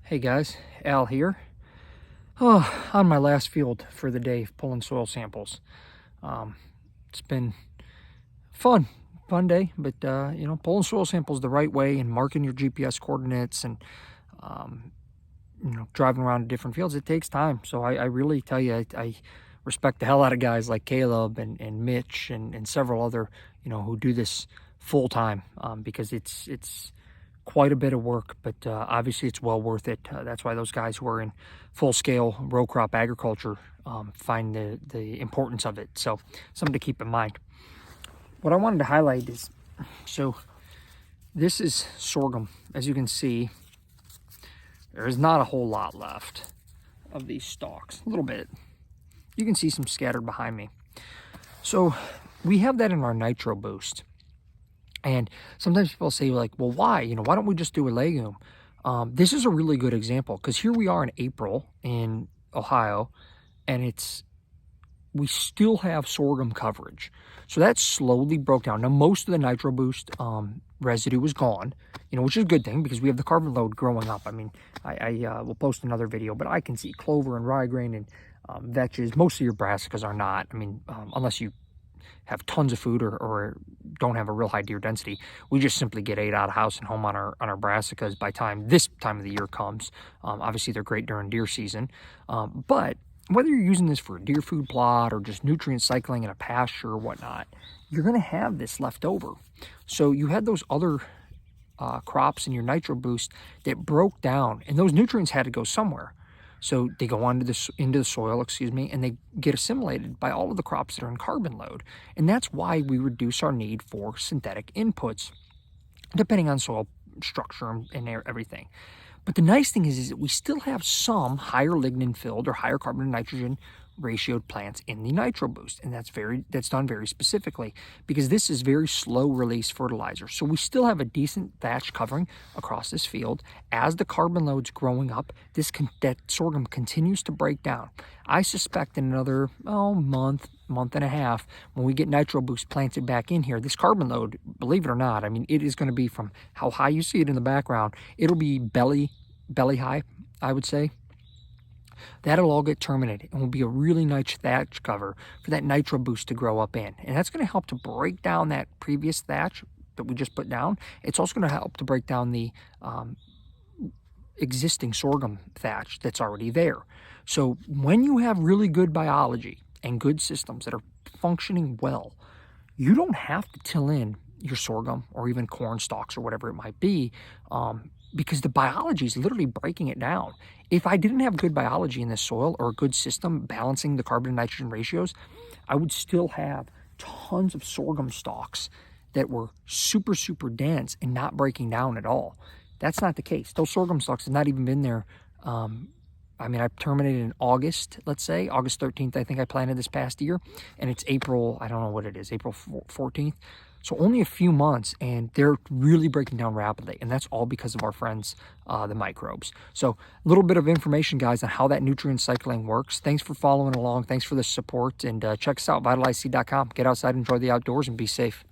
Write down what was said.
Hey guys, Al here. Oh, on my last field for the day, pulling soil samples. It's been fun day, but pulling soil samples the right way and marking your GPS coordinates and um, driving around to different fields, it takes time. So I really tell you, I respect the hell out of guys like Caleb and Mitch and several other who do this full time because it's quite a bit of work, but obviously it's well worth it. That's why those guys who are in full-scale row crop agriculture find the importance of it. So something to keep in mind. What I wanted to highlight is, so this is sorghum. As you can see, there's not a whole lot left of these stalks, a little bit. You can see some scattered behind me. So we have that in our nitro boost. And sometimes people say like, well, why? Why don't we just do a legume? This is a really good example because here we are in April in Ohio, and we still have sorghum coverage. So that slowly broke down. Now, most of the nitro boost residue was gone, which is a good thing because we have the carbon load growing up. I mean, I will post another video, but I can see clover and ryegrain and vetches. Most of your brassicas are not. I mean, unless you have tons of food or don't have a real high deer density. We just simply get ate out of house and home on our brassicas by this time of the year comes. Obviously, they're great during deer season. But whether you're using this for a deer food plot or just nutrient cycling in a pasture or whatnot, you're going to have this left over. So you had those other crops in your nitro boost that broke down, and those nutrients had to go somewhere. So they go into the soil, and they get assimilated by all of the crops that are in carbon load. And that's why we reduce our need for synthetic inputs, depending on soil structure and everything. But the nice thing is that we still have some higher lignin filled or higher carbon and nitrogen ratioed plants in the nitro boost, and that's done very specifically because this is very slow release fertilizer. So we still have a decent thatch covering across this field. As the carbon load's growing up, that sorghum continues to break down. I suspect in another month and a half, when we get nitro boost planted back in here, this carbon load, believe it or not, I mean, it is going to be from how high you see it in the background. It'll be belly high, I would say. That'll all get terminated and will be a really nice thatch cover for that nitro boost to grow up in. And that's going to help to break down that previous thatch that we just put down. It's also going to help to break down the existing sorghum thatch that's already there. So when you have really good biology and good systems that are functioning well, you don't have to till in your sorghum or even corn stalks or whatever it might be, because the biology is literally breaking it down. If I didn't have good biology in this soil or a good system balancing the carbon and nitrogen ratios, I would still have tons of sorghum stalks that were super, super dense and not breaking down at all. That's not the case. Those sorghum stalks have not even been there. I mean, I terminated in August, let's say, August 13th, I think I planted this past year, and it's April, I don't know what it is, April 14th. So only a few months, and they're really breaking down rapidly, and that's all because of our friends, the microbes. So a little bit of information, guys, on how that nutrient cycling works. Thanks for following along. Thanks for the support, and check us out, vitalizeseed.com. Get outside, enjoy the outdoors, and be safe.